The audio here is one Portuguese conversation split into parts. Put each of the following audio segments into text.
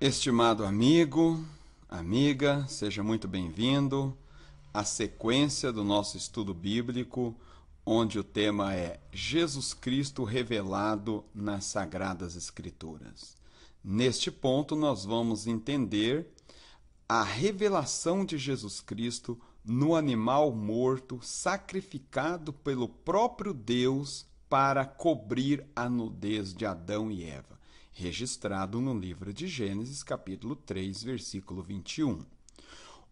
Estimado amigo, amiga, seja muito bem-vindo à sequência do nosso estudo bíblico, onde o tema é Jesus Cristo revelado nas Sagradas Escrituras. Neste ponto, nós vamos entender a revelação de Jesus Cristo no animal morto sacrificado pelo próprio Deus para cobrir a nudez de Adão e Eva, registrado no livro de Gênesis, capítulo 3, versículo 21.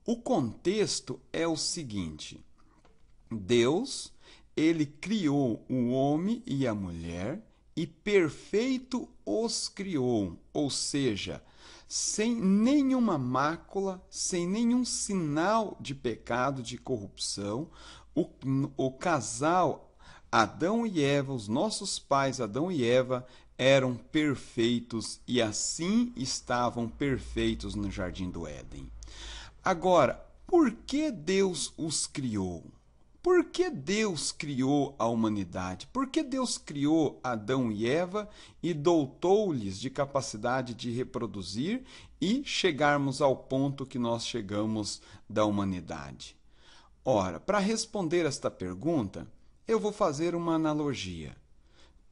O contexto é o seguinte: Deus, ele criou o homem e a mulher e perfeito os criou, ou seja, sem nenhuma mácula, sem nenhum sinal de pecado, de corrupção. O casal Adão e Eva, os nossos pais Adão e Eva, eram perfeitos e assim estavam perfeitos no Jardim do Éden. Agora, por que Deus os criou? Por que Deus criou a humanidade? Por que Deus criou Adão e Eva e dotou-lhes de capacidade de reproduzir e chegarmos ao ponto que nós chegamos da humanidade? Ora, para responder esta pergunta, eu vou fazer uma analogia.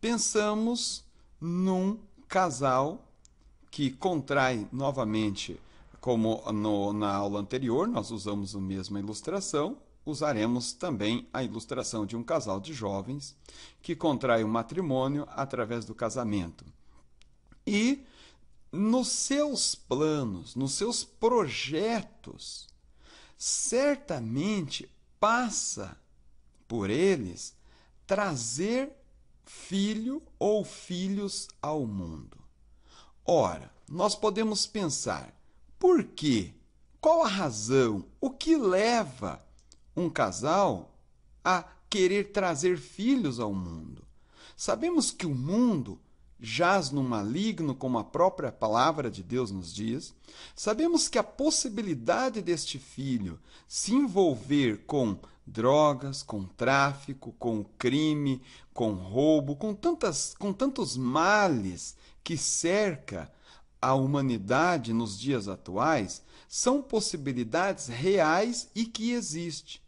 Pensamos num casal que contrai novamente, como na aula anterior, nós usamos a mesma ilustração, usaremos também a ilustração de um casal de jovens que contrai o matrimônio através do casamento. E nos seus planos, nos seus projetos, certamente passa por eles trazer filho ou filhos ao mundo. Ora, nós podemos pensar, por quê? Qual a razão? O que leva um casal a querer trazer filhos ao mundo? Sabemos que o mundo jaz no maligno, como a própria palavra de Deus nos diz. Sabemos que a possibilidade deste filho se envolver com drogas, com tráfico, com crime, com roubo, com tantos males que cerca a humanidade nos dias atuais, são possibilidades reais e que existem.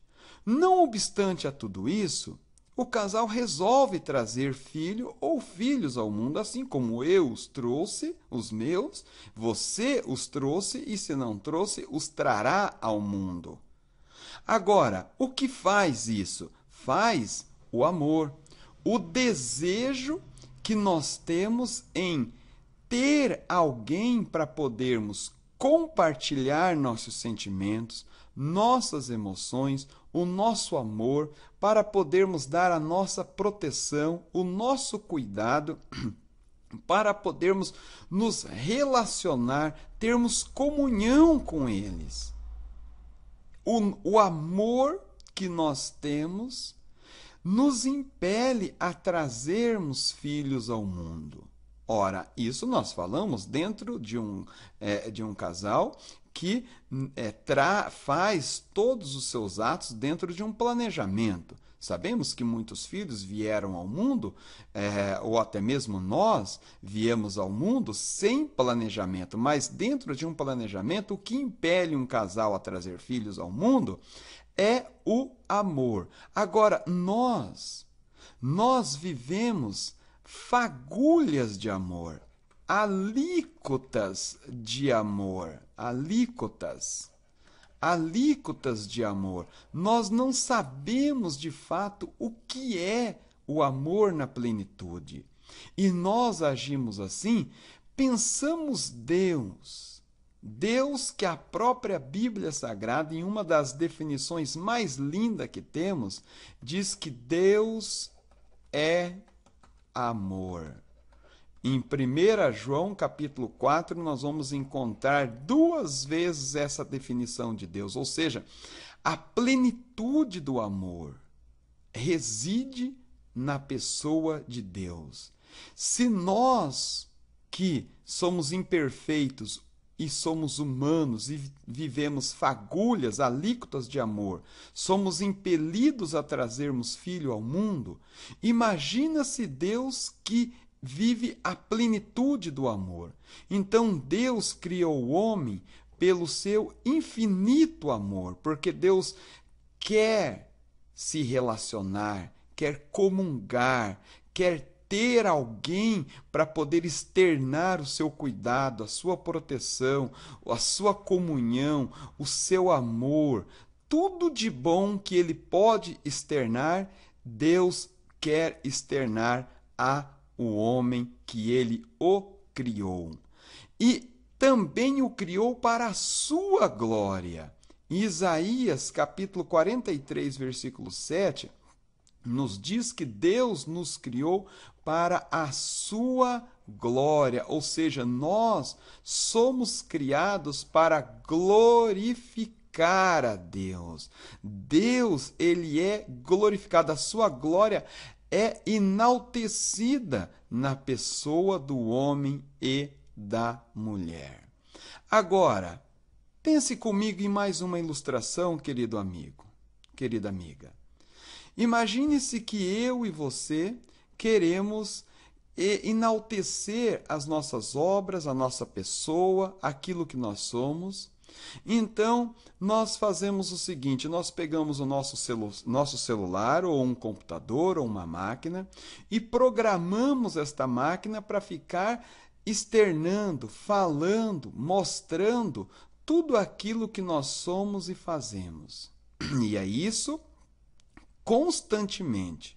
Não obstante a tudo isso, o casal resolve trazer filho ou filhos ao mundo, assim como eu os trouxe, os meus, você os trouxe e, se não trouxe, os trará ao mundo. Agora, o que faz isso? Faz o amor, o desejo que nós temos em ter alguém para podermos compartilhar nossos sentimentos, nossas emoções, o nosso amor, para podermos dar a nossa proteção, o nosso cuidado, para podermos nos relacionar, termos comunhão com eles. O amor que nós temos nos impele a trazermos filhos ao mundo. Ora, isso nós falamos dentro de um casal que faz todos os seus atos dentro de um planejamento. Sabemos que muitos filhos vieram ao mundo, ou até mesmo nós viemos ao mundo sem planejamento, mas dentro de um planejamento, o que impele um casal a trazer filhos ao mundo é o amor. Agora, nós vivemos fagulhas de amor, alíquotas de amor, alíquotas de amor. Nós não sabemos de fato o que é o amor na plenitude. E nós agimos assim, pensamos Deus que a própria Bíblia Sagrada, em uma das definições mais lindas que temos, diz que Deus é amor. Em 1 João, capítulo 4, nós vamos encontrar 2 vezes essa definição de Deus, ou seja, a plenitude do amor reside na pessoa de Deus. Se nós, que somos imperfeitos e somos humanos e vivemos fagulhas, alíquotas de amor, somos impelidos a trazermos filho ao mundo, imagina-se Deus que vive a plenitude do amor. Então Deus criou o homem pelo seu infinito amor, porque Deus quer se relacionar, quer comungar, quer ter alguém para poder externar o seu cuidado, a sua proteção, a sua comunhão, o seu amor, tudo de bom que ele pode externar, Deus quer externar a o homem que ele o criou. E também o criou para a sua glória. Em Isaías, capítulo 43, versículo 7, nos diz que Deus nos criou para a sua glória, ou seja, nós somos criados para glorificar a Deus. Deus, ele é glorificado, a sua glória é enaltecida na pessoa do homem e da mulher. Agora, pense comigo em mais uma ilustração, querido amigo, querida amiga. Imagine-se que eu e você queremos enaltecer as nossas obras, a nossa pessoa, aquilo que nós somos. Então, nós fazemos o seguinte, nós pegamos o nosso celular ou um computador ou uma máquina e programamos esta máquina para ficar externando, falando, mostrando tudo aquilo que nós somos e fazemos. E é isso constantemente.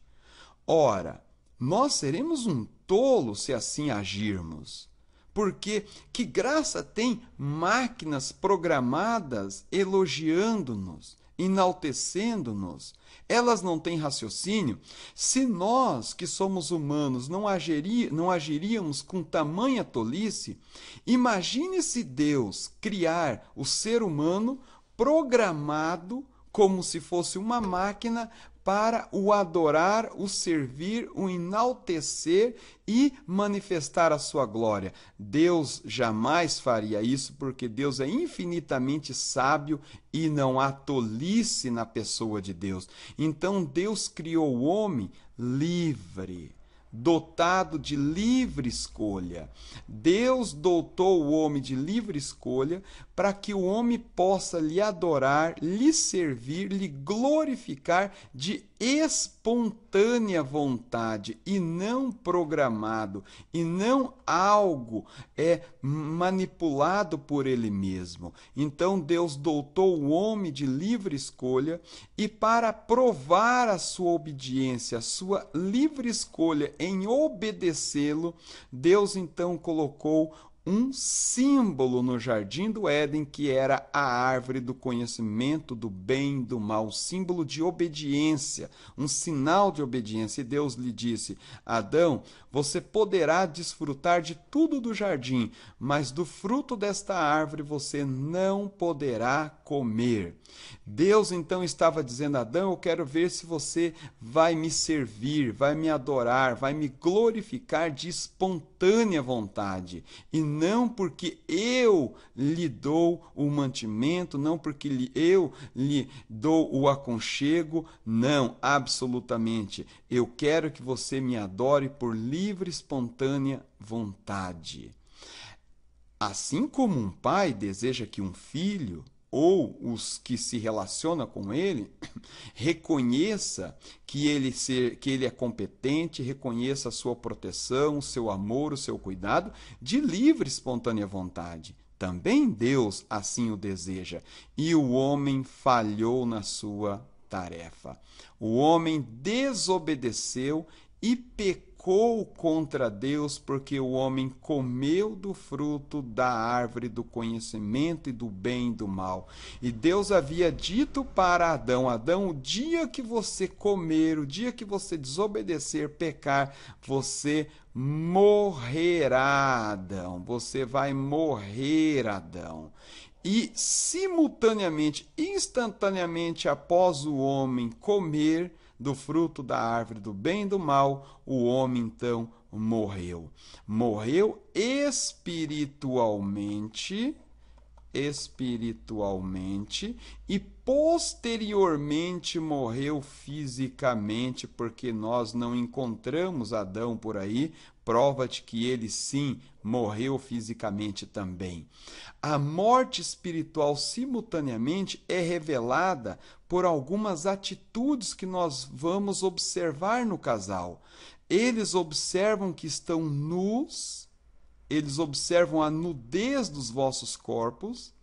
Ora, nós seremos um tolo se assim agirmos. Porque que graça tem máquinas programadas elogiando-nos, enaltecendo-nos? Elas não têm raciocínio? Se nós, que somos humanos, não agiríamos com tamanha tolice, imagine se Deus criar o ser humano programado como se fosse uma máquina para o adorar, o servir, o enaltecer e manifestar a sua glória. Deus jamais faria isso, porque Deus é infinitamente sábio e não há tolice na pessoa de Deus. Então Deus criou o homem livre, dotado de livre escolha. Deus dotou o homem de livre escolha para que o homem possa lhe adorar, lhe servir, lhe glorificar de espontânea vontade e não programado, e não algo manipulado por ele mesmo. Então Deus dotou o homem de livre escolha e para provar a sua obediência, a sua livre escolha em obedecê-lo, Deus então colocou um símbolo no jardim do Éden, que era a árvore do conhecimento do bem e do mal, um símbolo de obediência, um sinal de obediência. E Deus lhe disse: Adão, você poderá desfrutar de tudo do jardim, mas do fruto desta árvore você não poderá comer. Deus então estava dizendo a Adão: eu quero ver se você vai me servir, vai me adorar, vai me glorificar de espontânea vontade, e não porque eu lhe dou o mantimento, não porque eu lhe dou o aconchego, não, absolutamente. Eu quero que você me adore por livre, espontânea vontade. Assim como um pai deseja que um filho ou os que se relacionam com ele, reconheça que ele é competente, reconheça a sua proteção, o seu amor, o seu cuidado, de livre e espontânea vontade. Também Deus assim o deseja, e o homem falhou na sua tarefa. O homem desobedeceu e pecou contra Deus, porque o homem comeu do fruto da árvore do conhecimento e do bem e do mal. E Deus havia dito para Adão: Adão, o dia que você comer, o dia que você desobedecer, pecar, você morrerá, Adão. Você vai morrer, Adão. E simultaneamente, instantaneamente após o homem comer do fruto da árvore do bem e do mal, o homem então morreu. Morreu espiritualmente e posteriormente morreu fisicamente, porque nós não encontramos Adão por aí prova de que ele sim morreu fisicamente também. A morte espiritual simultaneamente é revelada por algumas atitudes que nós vamos observar no casal. Eles observam que estão nus, eles observam a nudez dos vossos corpos,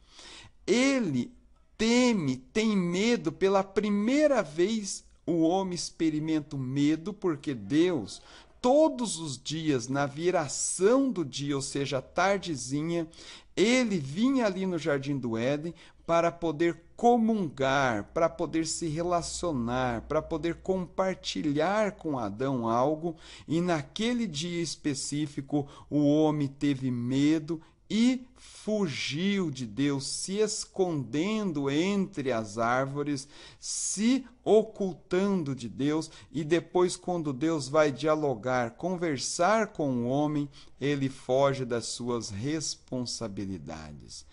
ele tem medo, pela primeira vez o homem experimenta o medo, porque Deus, todos os dias, na viração do dia, ou seja, a tardezinha, ele vinha ali no Jardim do Éden para poder comungar, para poder se relacionar, para poder compartilhar com Adão algo, e naquele dia específico o homem teve medo e fugiu de Deus, se escondendo entre as árvores, se ocultando de Deus, e depois, quando Deus vai dialogar, conversar com o homem, ele foge das suas responsabilidades.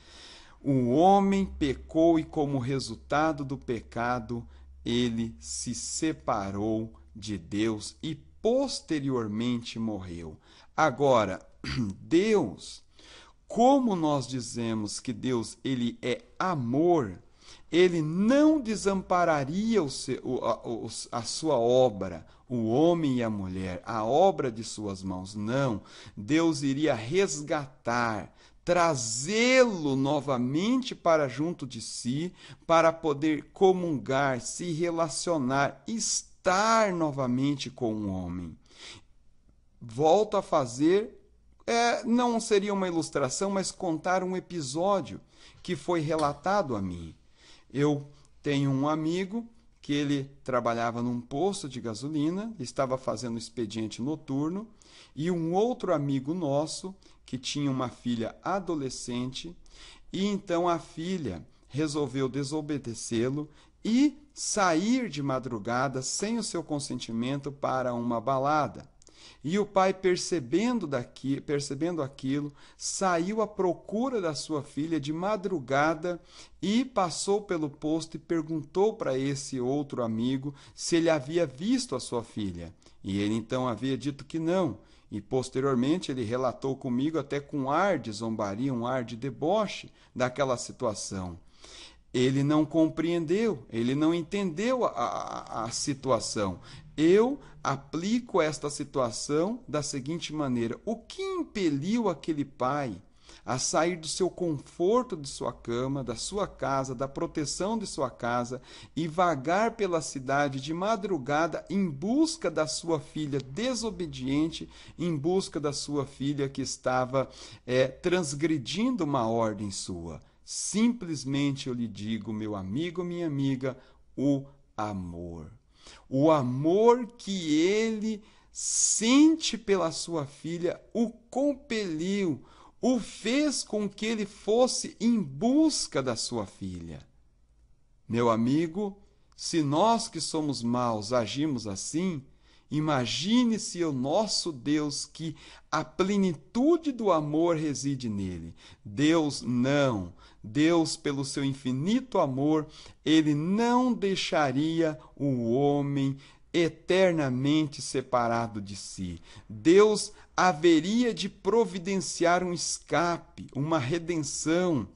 O homem pecou e, como resultado do pecado, ele se separou de Deus e posteriormente morreu. Agora, Deus, como nós dizemos que Deus ele é amor, ele não desampararia a sua obra, o homem e a mulher, a obra de suas mãos. Não, Deus iria resgatar, trazê-lo novamente para junto de si, para poder comungar, se relacionar, estar novamente com o homem. Volto a fazer, não seria uma ilustração, mas contar um episódio que foi relatado a mim. Eu tenho um amigo que ele trabalhava num posto de gasolina, estava fazendo expediente noturno, e um outro amigo nosso que tinha uma filha adolescente, e então a filha resolveu desobedecê-lo e sair de madrugada sem o seu consentimento para uma balada. E o pai, percebendo aquilo, saiu à procura da sua filha de madrugada e passou pelo posto e perguntou para esse outro amigo se ele havia visto a sua filha. E ele então havia dito que não. E posteriormente ele relatou comigo, até com um ar de zombaria, um ar de deboche daquela situação. Ele não compreendeu, ele não entendeu a situação. Eu aplico esta situação da seguinte maneira: o que impeliu aquele pai a sair do seu conforto de sua cama, da sua casa, da proteção de sua casa, e vagar pela cidade de madrugada em busca da sua filha desobediente, em busca da sua filha que estava transgredindo uma ordem sua? Simplesmente eu lhe digo, meu amigo, minha amiga, o amor. O amor que ele sente pela sua filha o compeliu, o fez com que ele fosse em busca da sua filha. Meu amigo, se nós que somos maus agimos assim, imagine se o nosso Deus, que a plenitude do amor reside nele. Deus não. Deus, pelo seu infinito amor, ele não deixaria o homem eternamente separado de si. Deus haveria de providenciar um escape, uma redenção,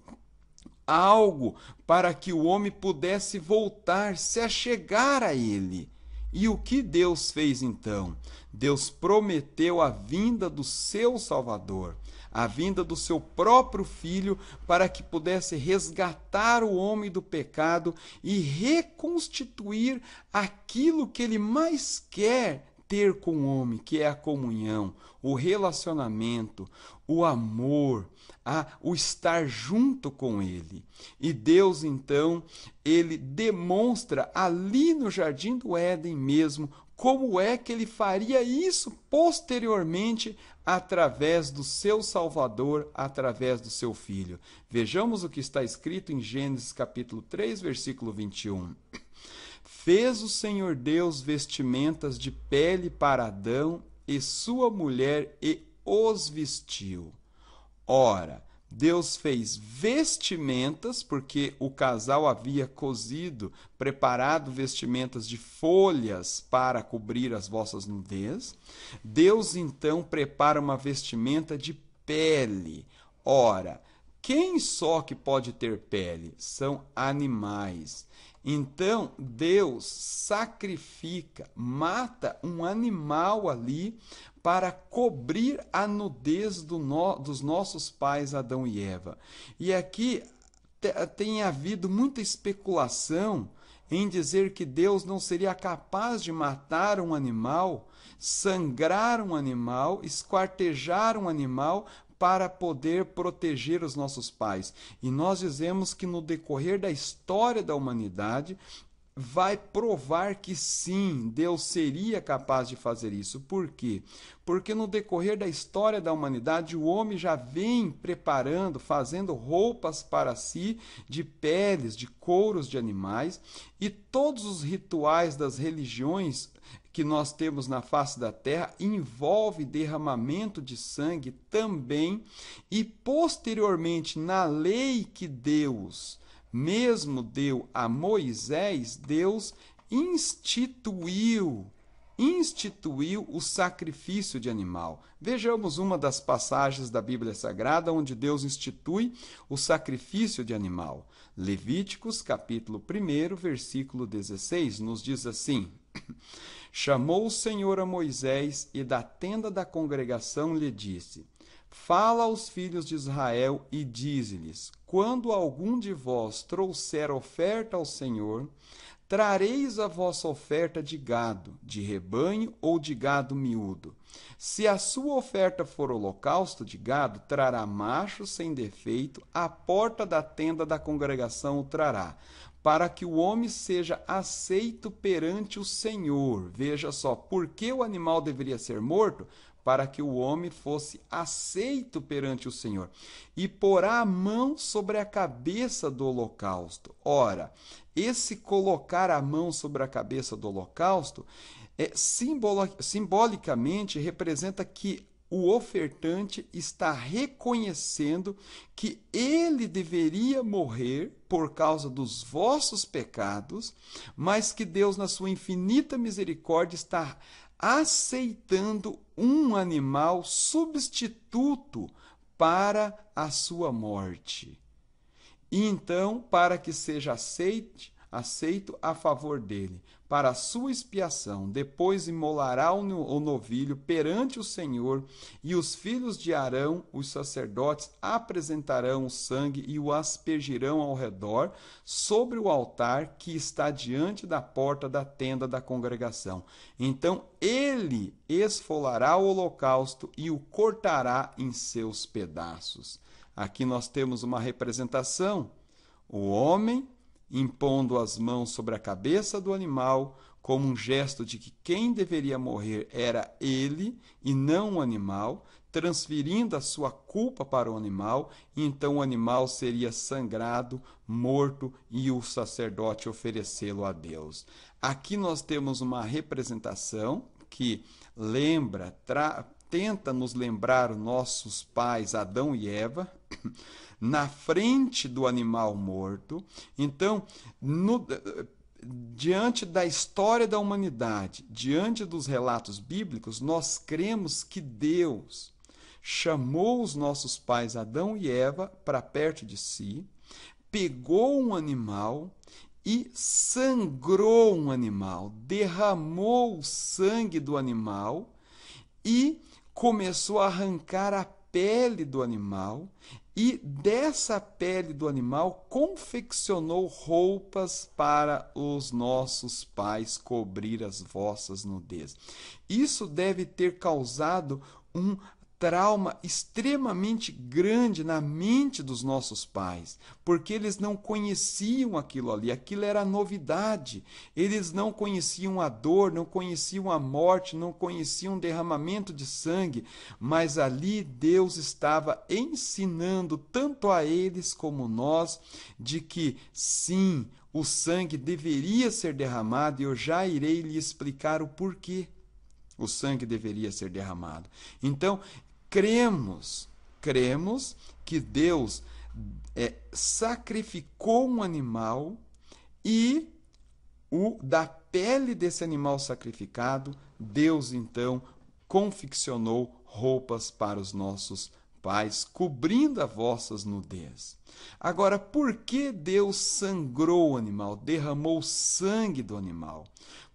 algo para que o homem pudesse voltar, se achegar a ele. E o que Deus fez então? Deus prometeu a vinda do seu Salvador, a vinda do seu próprio Filho, para que pudesse resgatar o homem do pecado e reconstituir aquilo que ele mais quer ter com o homem, que é a comunhão, o relacionamento, o amor, o estar junto com ele. E Deus, então, ele demonstra ali no Jardim do Éden mesmo como é que ele faria isso posteriormente através do seu Salvador, através do seu Filho. Vejamos o que está escrito em Gênesis capítulo 3, versículo 21. Fez o Senhor Deus vestimentas de pele para Adão e sua mulher e os vestiu. Ora, Deus fez vestimentas, porque o casal havia cozido, preparado vestimentas de folhas para cobrir as vossas nudez. Deus então prepara uma vestimenta de pele. Ora, quem só que pode ter pele? São animais. Então, Deus sacrifica, mata um animal ali para cobrir a nudez dos nossos pais Adão e Eva. E aqui tem havido muita especulação em dizer que Deus não seria capaz de matar um animal, sangrar um animal, esquartejar um animal para poder proteger os nossos pais. E nós dizemos que no decorrer da história da humanidade vai provar que sim, Deus seria capaz de fazer isso. Por quê? Porque no decorrer da história da humanidade, o homem já vem preparando, fazendo roupas para si de peles, de couros de animais, e todos os rituais das religiões que nós temos na face da terra envolve derramamento de sangue também, e posteriormente na lei que Deus mesmo deu a Moisés, Deus instituiu o sacrifício de animal. Vejamos uma das passagens da Bíblia Sagrada onde Deus institui o sacrifício de animal. Levíticos, capítulo 1, versículo 16, nos diz assim: Chamou o Senhor a Moisés e da tenda da congregação lhe disse: Fala aos filhos de Israel e dize-lhes: Quando algum de vós trouxer oferta ao Senhor, trareis a vossa oferta de gado, de rebanho ou de gado miúdo. Se a sua oferta for holocausto de gado, trará macho sem defeito, à porta da tenda da congregação o trará, para que o homem seja aceito perante o Senhor. Veja só, por que o animal deveria ser morto? Para que o homem fosse aceito perante o Senhor. E porá a mão sobre a cabeça do holocausto. Ora, esse colocar a mão sobre a cabeça do holocausto simbolicamente representa que o ofertante está reconhecendo que ele deveria morrer por causa dos vossos pecados, mas que Deus, na sua infinita misericórdia, está aceitando um animal substituto para a sua morte. E então, para que seja aceito a favor dele, para a sua expiação, depois imolará o novilho perante o Senhor, e os filhos de Arão, os sacerdotes, apresentarão o sangue e o aspergirão ao redor, sobre o altar que está diante da porta da tenda da congregação. Então ele esfolará o holocausto e o cortará em seus pedaços. Aqui nós temos uma representação: o homem impondo as mãos sobre a cabeça do animal, como um gesto de que quem deveria morrer era ele e não o animal, transferindo a sua culpa para o animal, e então o animal seria sangrado, morto, e o sacerdote oferecê-lo a Deus. Aqui nós temos uma representação que tenta nos lembrar os nossos pais Adão e Eva, na frente do animal morto. Então, diante da história da humanidade, diante dos relatos bíblicos, nós cremos que Deus chamou os nossos pais Adão e Eva para perto de si, pegou um animal e sangrou um animal, derramou o sangue do animal e começou a arrancar a pele do animal, e dessa pele do animal confeccionou roupas para os nossos pais cobrir as vossas nudez. Isso deve ter causado um trauma extremamente grande na mente dos nossos pais, porque eles não conheciam aquilo ali, aquilo era novidade. Eles não conheciam a dor, não conheciam a morte, não conheciam o derramamento de sangue, mas ali Deus estava ensinando tanto a eles como nós de que sim, o sangue deveria ser derramado, e eu já irei lhe explicar o porquê o sangue deveria ser derramado. Então, cremos cremos que Deus sacrificou um animal e da pele desse animal sacrificado, Deus então confeccionou roupas para os nossos pais, cobrindo as vossas nudez. Agora, por que Deus sangrou o animal, derramou o sangue do animal?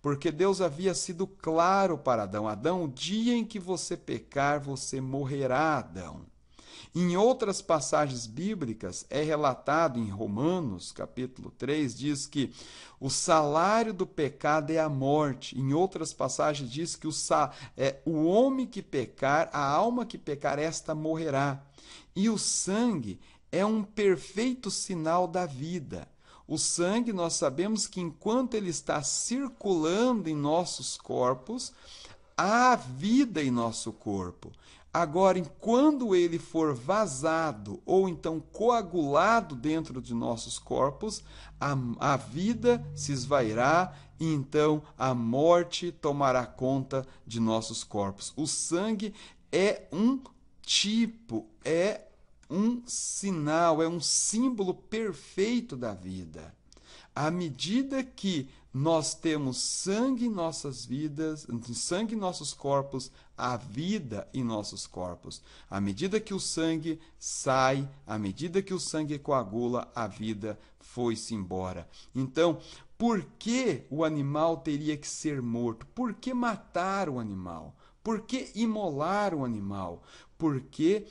Porque Deus havia sido claro para Adão: Adão, o dia em que você pecar, você morrerá, Adão. Em outras passagens bíblicas, é relatado em Romanos, capítulo 3, diz que o salário do pecado é a morte. Em outras passagens diz que o homem que pecar, a alma que pecar, esta morrerá. E o sangue é um perfeito sinal da vida. O sangue, nós sabemos que enquanto ele está circulando em nossos corpos, há vida em nosso corpo. Agora, quando ele for vazado ou então coagulado dentro de nossos corpos, a vida se esvairá e então a morte tomará conta de nossos corpos. O sangue é um tipo, é um sinal, é um símbolo perfeito da vida. À medida que nós temos sangue em nossas vidas, sangue em nossos corpos, há vida em nossos corpos. À medida que o sangue sai, à medida que o sangue coagula, a vida foi-se embora. Então, por que o animal teria que ser morto? Por que matar o animal? Por que imolar o animal? Porque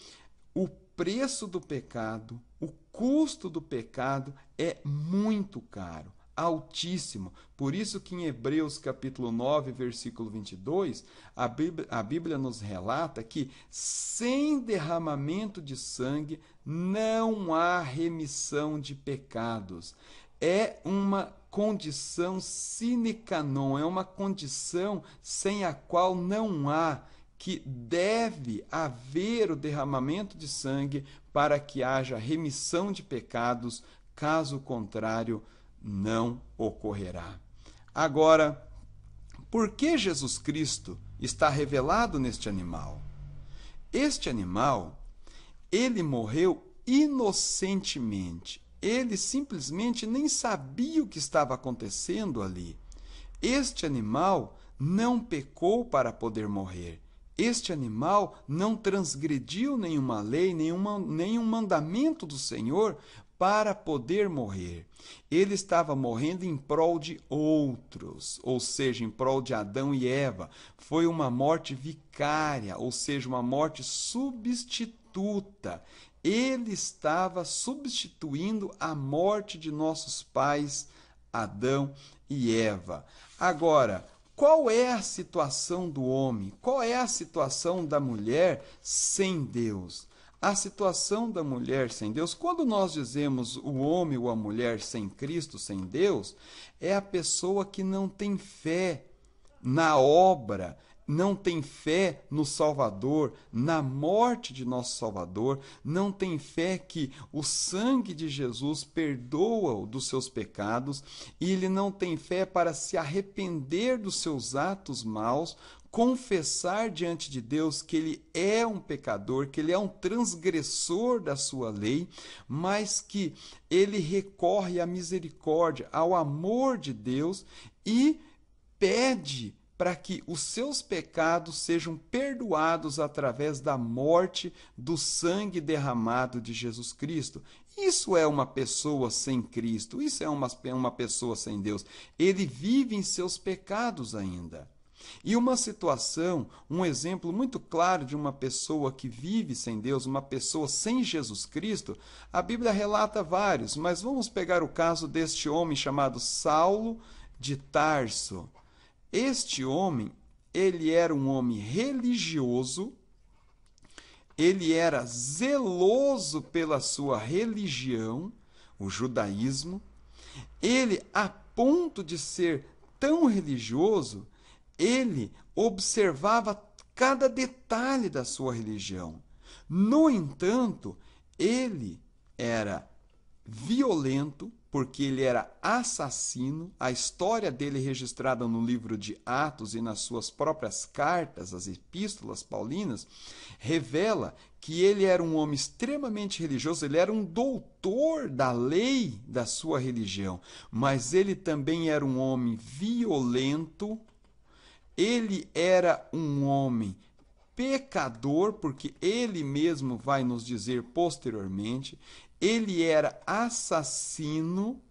o preço do pecado, o custo do pecado é muito caro, altíssimo. Por isso que em Hebreus capítulo 9, versículo 22, a Bíblia nos relata que sem derramamento de sangue não há remissão de pecados. É uma condição sine qua non, é uma condição sem a qual não há, que deve haver o derramamento de sangue para que haja remissão de pecados, caso contrário, não ocorrerá. Agora, por que Jesus Cristo está revelado neste animal? Este animal, ele morreu inocentemente. Ele simplesmente nem sabia o que estava acontecendo ali. Este animal não pecou para poder morrer. Este animal não transgrediu nenhuma lei, nenhum mandamento do Senhor para poder morrer. Ele estava morrendo em prol de outros, ou seja, em prol de Adão e Eva. Foi uma morte vicária, ou seja, uma morte substituta. Ele estava substituindo a morte de nossos pais, Adão e Eva. Agora, qual é a situação do homem? Qual é a situação da mulher sem Deus? A situação da mulher sem Deus, quando nós dizemos o homem ou a mulher sem Cristo, sem Deus, é a pessoa que não tem fé na obra, não tem fé no Salvador, na morte de nosso Salvador, não tem fé que o sangue de Jesus perdoa-o dos seus pecados, e ele não tem fé para se arrepender dos seus atos maus, confessar diante de Deus que ele é um pecador, que ele é um transgressor da sua lei, mas que ele recorre à misericórdia, ao amor de Deus e pede para que os seus pecados sejam perdoados através da morte do sangue derramado de Jesus Cristo. Isso é uma pessoa sem Cristo, isso é uma pessoa sem Deus. Ele vive em seus pecados ainda. E uma situação, um exemplo muito claro de uma pessoa que vive sem Deus, uma pessoa sem Jesus Cristo, a Bíblia relata vários, mas vamos pegar o caso deste homem chamado Saulo de Tarso. Este homem, ele era um homem religioso, ele era zeloso pela sua religião, o judaísmo. Ele, a ponto de ser tão religioso, ele observava cada detalhe da sua religião. No entanto, ele era violento, porque ele era assassino. A história dele registrada no livro de Atos e nas suas próprias cartas, as epístolas paulinas, revela que ele era um homem extremamente religioso, ele era um doutor da lei da sua religião, mas ele também era um homem violento, ele era um homem pecador, porque ele mesmo vai nos dizer posteriormente, ele era assassino,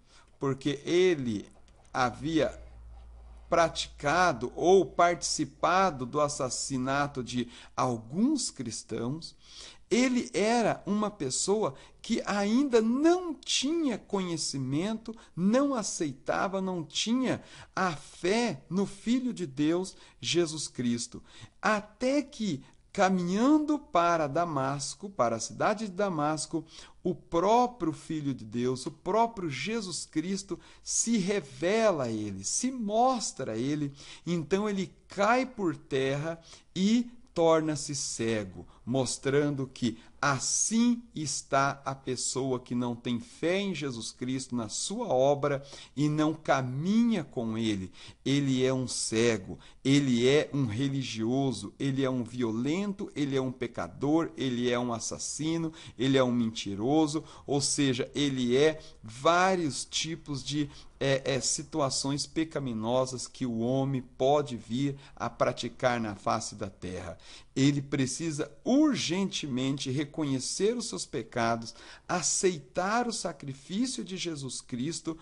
porque ele havia praticado ou participado do assassinato de alguns cristãos. Ele era uma pessoa que ainda não tinha conhecimento, não aceitava, não tinha a fé no Filho de Deus, Jesus Cristo. Até que, caminhando para Damasco, para a cidade de Damasco, o próprio Filho de Deus, o próprio Jesus Cristo se revela a ele, se mostra a ele. Então ele cai por terra e torna-se cego, mostrando que assim está a pessoa que não tem fé em Jesus Cristo, na sua obra, e não caminha com ele. Ele é um cego, ele é um religioso, ele é um violento, ele é um pecador, ele é um assassino, ele é um mentiroso, ou seja, ele é vários tipos de situações pecaminosas que o homem pode vir a praticar na face da terra. Ele precisa urgentemente reconhecer os seus pecados, aceitar o sacrifício de Jesus Cristo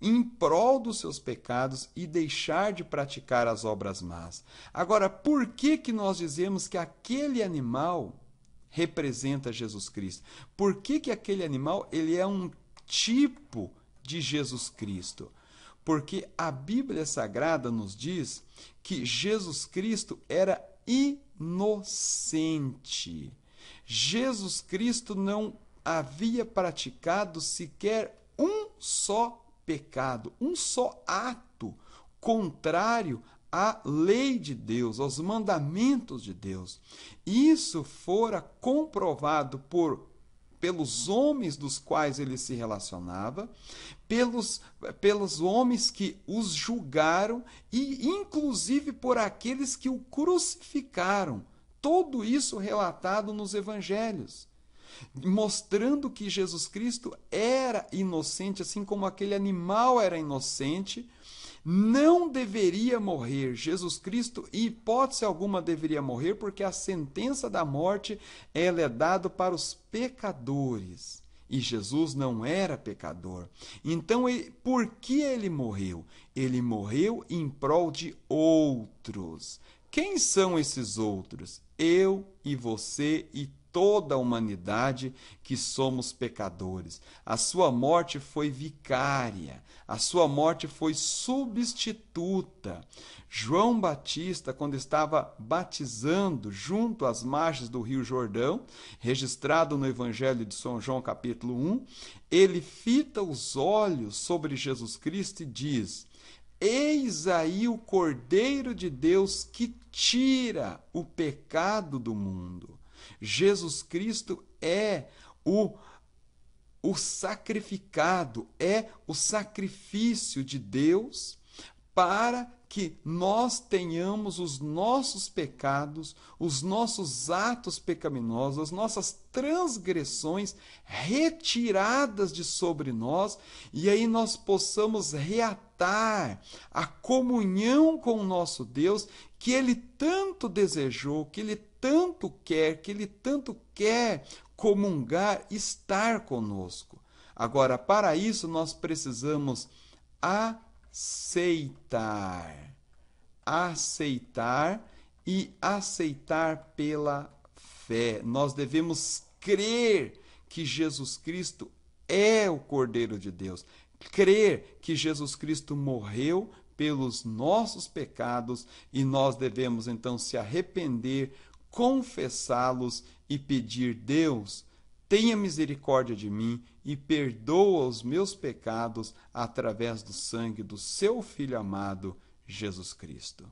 em prol dos seus pecados e deixar de praticar as obras más. Agora, por que nós dizemos que aquele animal representa Jesus Cristo? Por que aquele animal ele é um tipo de Jesus Cristo? Porque a Bíblia Sagrada nos diz que Jesus Cristo era inocente. Jesus Cristo não havia praticado sequer um só pecado, um só ato contrário à lei de Deus, aos mandamentos de Deus. Isso fora comprovado pelos homens dos quais ele se relacionava, pelos homens que os julgaram e inclusive por aqueles que o crucificaram. Tudo isso relatado nos evangelhos, mostrando que Jesus Cristo era inocente, assim como aquele animal era inocente, não deveria morrer. Jesus Cristo, em hipótese alguma, deveria morrer, porque a sentença da morte ela é dada para os pecadores. E Jesus não era pecador. Então, por que ele morreu? Ele morreu em prol de outros. Quem são esses outros? Eu e você e toda a humanidade que somos pecadores. A sua morte foi vicária, a sua morte foi substituta. João Batista, quando estava batizando junto às margens do Rio Jordão, registrado no Evangelho de São João, capítulo 1, ele fita os olhos sobre Jesus Cristo e diz: eis aí o Cordeiro de Deus que tira o pecado do mundo. Jesus Cristo é o sacrificado, é o sacrifício de Deus para que nós tenhamos os nossos pecados, os nossos atos pecaminosos, as nossas transgressões retiradas de sobre nós, e aí nós possamos reatar a comunhão com o nosso Deus, que Ele tanto desejou, que Ele tanto quer comungar, estar conosco. Agora, para isso, nós precisamos aceitar e aceitar pela fé. Nós devemos crer que Jesus Cristo é o Cordeiro de Deus, crer que Jesus Cristo morreu pelos nossos pecados e nós devemos então se arrepender, confessá-los e pedir: Deus, tenha misericórdia de mim e perdoa os meus pecados através do sangue do seu Filho amado, Jesus Cristo.